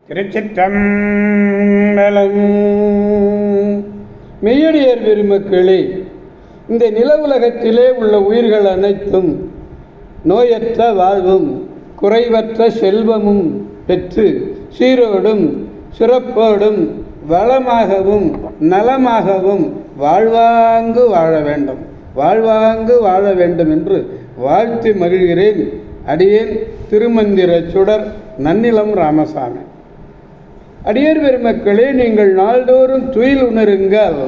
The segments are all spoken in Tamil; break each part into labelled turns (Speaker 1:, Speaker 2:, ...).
Speaker 1: திருச்சிற்றம்பலம். மெய்யடியார் பெருமக்களே, இந்த நில உலகத்திலே உள்ள உயிர்கள் அனைத்தும் நோயற்ற வாழ்வும் குறைவற்ற செல்வமும் பெற்று சீரோடும் சிறப்போடும் வளமாகவும் நலமாகவும் வாழ்வாங்கு வாழ வேண்டும், வாழ்வாங்கு வாழ வேண்டும் என்று வாழ்த்தி மகிழ்கிறேன். அடியேன் திருமந்திர சுடர் நன்னிலம் ராமசாமி. அடியார் பெருமக்களே, நீங்கள் நாள்தோறும் துயில் உணருங்கள்.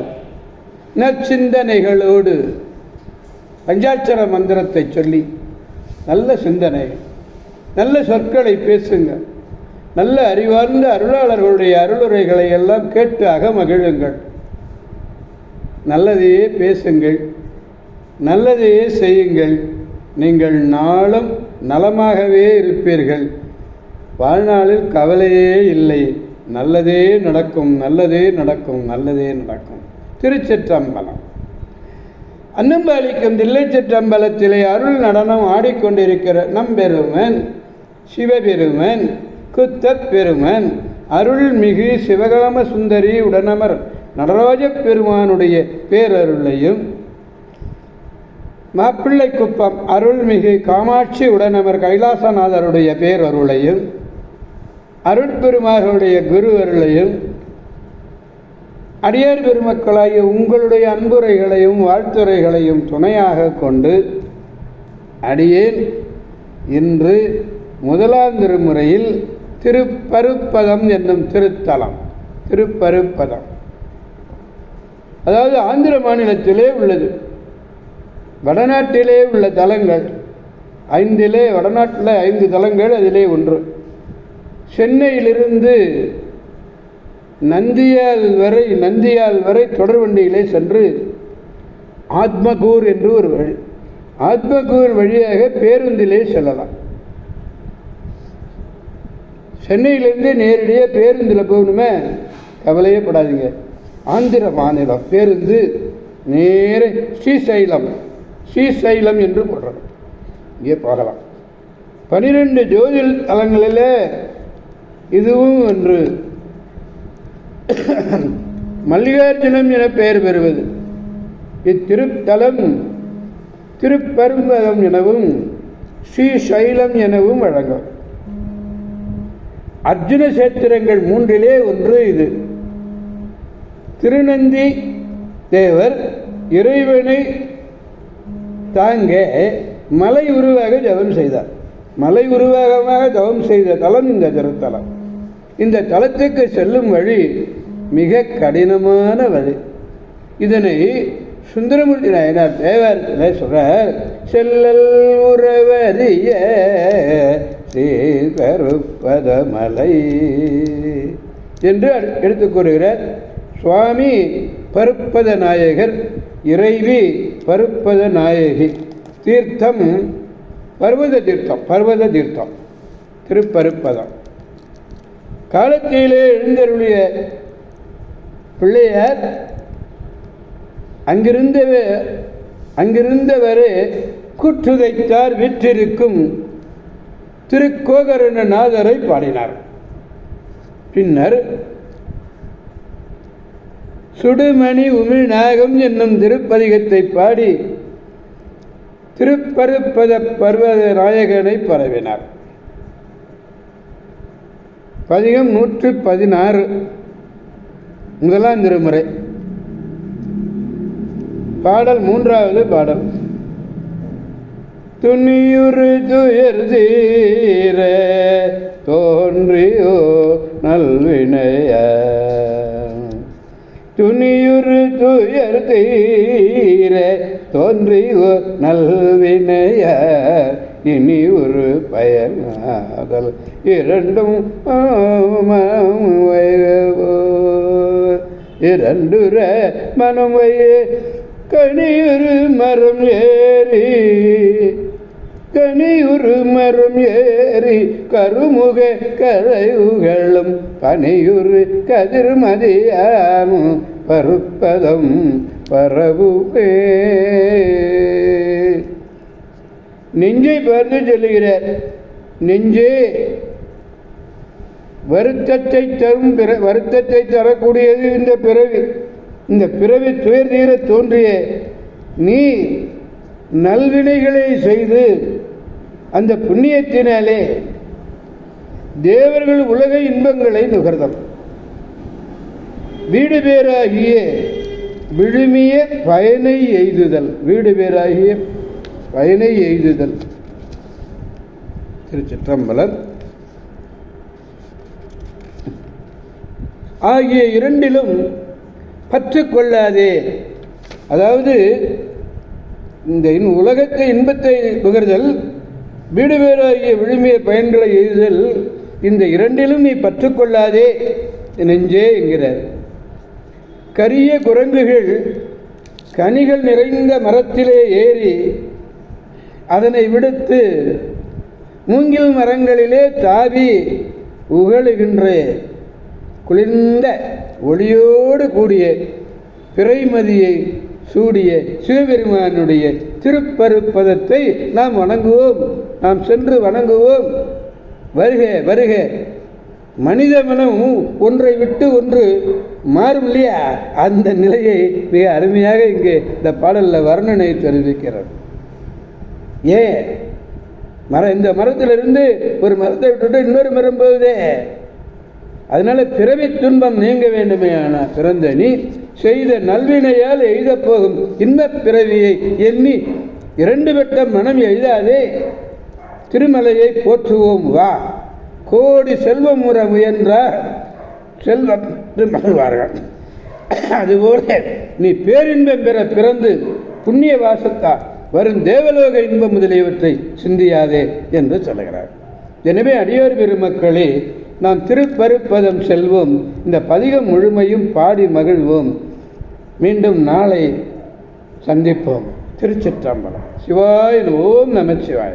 Speaker 1: நற்சிந்தனைகளோடு பஞ்சாட்சர மந்திரத்தை சொல்லி நல்ல சிந்தனை, நல்ல சொற்களை பேசுங்க. நல்ல அறிவார்ந்த அருளாளர்களுடைய அருளுரைகளை எல்லாம் கேட்டு அகமகிழுங்கள். நல்லதையே பேசுங்கள், நல்லதையே செய்யுங்கள். நீங்கள் நாளும் நலமாகவே இருப்பீர்கள். வாழ்நாளில் கவலையே இல்லை. நல்லதே நடக்கும், நல்லதே நடக்கும், நல்லதே நடக்கும். திருச்சிற்றம்பலம். அன்னம்பாலிக்கும் தில்லைச்சிற்றம்பலத்திலே அருள் நடனம் ஆடிக்கொண்டிருக்கிற நம்பெருமன் சிவபெருமன் குத்தப் பெருமன் அருள்மிகு சிவகாம சுந்தரி உடனமர் நடராஜ பெருமானுடைய பேரருளையும், மாப்பிள்ளை குப்பம் அருள்மிகு காமாட்சி உடனமர் கைலாசநாதருடைய பேரருளையும், அருட்பெருமார்களுடைய குரு அருளையும், அடியார் பெருமக்களாகிய உங்களுடைய அன்புரைகளையும் வாழ்த்துரைகளையும் துணையாக கொண்டு அடியேன் இன்று முதலாம் திருமுறையில் திருப்பருப்பதம் என்னும் திருத்தலம், திருப்பருப்பதம் அதாவது ஆந்திர மாநிலத்திலே உள்ளது. வடநாட்டிலே உள்ள தலங்கள் ஐந்திலே, வடநாட்டில் 5 தலங்கள், அதிலே ஒன்று. சென்னையிலிருந்து நந்தியால் வரை தொடர்வண்டியிலே சென்று ஆத்மகூர் என்று ஒரு வழி, ஆத்மகூர் வழியாக பேருந்திலே செல்லலாம். சென்னையிலிருந்து நேரடியாக பேருந்தில் போகணுமே, கவலையே படாதீங்க. ஆந்திர மாநிலம் பேருந்து நேர ஸ்ரீசைலம் என்று போடுறோம், இங்கே போகலாம். 12 ஜோதிர் தலங்களில் இதுவும் ஒன்று. மல்லிகார்ஜுனம் என பெயர் பெறுவது. இத்திருத்தலம் திருப்பரும்பதம் எனவும் ஸ்ரீசைலம் எனவும் வழங்கும். அர்ஜுன சேத்திரங்கள் 3லே ஒன்று இது. திருநந்தி தேவர் இறைவனை தாங்க மலை உருவாக ஜபம் செய்தார். மலை உருவாகமாக தவம் செய்த தலம் இந்த திருத்தலம். இந்த தலத்துக்கு செல்லும் வழி மிக கடினமான வழி. இதனை சுந்தரமூர்த்தி நாயனார் தேவாரத்தில் சொல்றார். செல்லல் உறவறிய ஸ்ரீபருப்பத மலை என்று எடுத்துக் கூறுகிறார். சுவாமி பருப்பத நாயகர், இறைவி பருப்பத நாயகி. தீர்த்தம் பர்வத தீர்த்தம் திருப்பருப்பதம். காலத்திலே எழுந்தருளிய பிள்ளையார் அங்கிருந்தவரே கூற்றுதைத்தார் விற்றிருக்கும் திருக்கோகரணநாதரை பாடினார். பின்னர் சுடுமணி உமிழ்நாகம் என்னும் திருப்பதிகத்தை பாடி திருப்பருப்பத பர்வத நாயகனை பரவினார். பதிகம் 116, முதலாம் திருமுறை, பாடல் 3வது பாடல். துணியுறு துயர் தீர தோன்றியோ நல்வினைய, துணியுறு துயர் தீர தோன்றியோ நல்வினைய, இனி ஒரு பயனாதல் இரண்டும் இரண்டுர மனம் வையே கனியுறு மரம் ஏறி கருமுக கரையுகளும் பனியுறு கதிர்மதியாமும் பருப்பதம் பரவுவே. நெஞ்சை பார்த்து சொல்லுகிறார். நெஞ்சே வருத்தத்தை தரக்கூடியது இந்த பிறவி. இந்த பிறவி துயர் தீர தோன்றிய நீ நல்வினைகளை செய்து அந்த புண்ணியத்தினாலே தேவர்கள் உலக இன்பங்களை நுகர்தல், வீடு பேராகிய விழுமிய பயனை எய்துதல், வீடு பேராகிய பயனை எய்துதல். திருச்சிற்றம்பலம். ஆகிய இரண்டிலும் பற்று கொள்ளாதே. அதாவது இந்த உலகத்தை இன்பத்தை நுகர்தல், வீடு பேராகிய விழுமிய பயன்களை எய்துதல், இந்த இரண்டிலும் நீ பற்றுக்கொள்ளாதே நெஞ்சே என்கிறார். கரிய குரங்குகள் கனிகள் நிறைந்த மரத்திலே ஏறி அதனை விடுத்து மூங்கில் மரங்களிலே தாவி உகழுகின்ற குளிர்ந்த ஒளியோடு கூடிய பிறைமதியை சூடிய சிவபெருமானுடைய திருப்பருப்பதத்தை நாம் வணங்குவோம், நாம் சென்று வணங்குவோம். வருக வருக. மனித மனம் ஒன்றை விட்டு ஒன்று மாறும் இல்லையா, அந்த நிலையை மிக அருமையாக இங்கே இந்த பாடலில் வர்ணனை தெரிவிக்கிறது. ஏன் இந்த மரத்திலிருந்து ஒரு மரத்தை விட்டுட்டு இன்னொரு மரம் போகுதே, அதனால பிறவி துன்பம் நீங்க வேண்டுமே. ஆனால் பிறந்த நீ செய்த நல்வினையால் எய்த போகும் இன்பப் பிறவியை எண்ணி இரண்டு வட்டம் மனம் எழுதாதே. திருமலையை போற்றுவோம் வா, கோடி செல்வம் முற முயன்றார் செல்வம் மகிழ்வார்கள். அதுபோல நீ பேரின்பம் பெற பிறந்து புண்ணிய வாசத்தால் வரும் தேவலோக இன்பம் முதலியவற்றை சிந்தியாதே என்று சொல்லுகிறார். எனவே அடியார் பெருமக்களே, நாம் திருப்பருப்பதம் செல்வோம், இந்த பதிகம் முழுமையும் பாடி மகிழ்வோம். மீண்டும் நாளை சந்திப்போம். திருச்சிற்றம்பலம். சிவாய ஓம் நமச்சிவாய.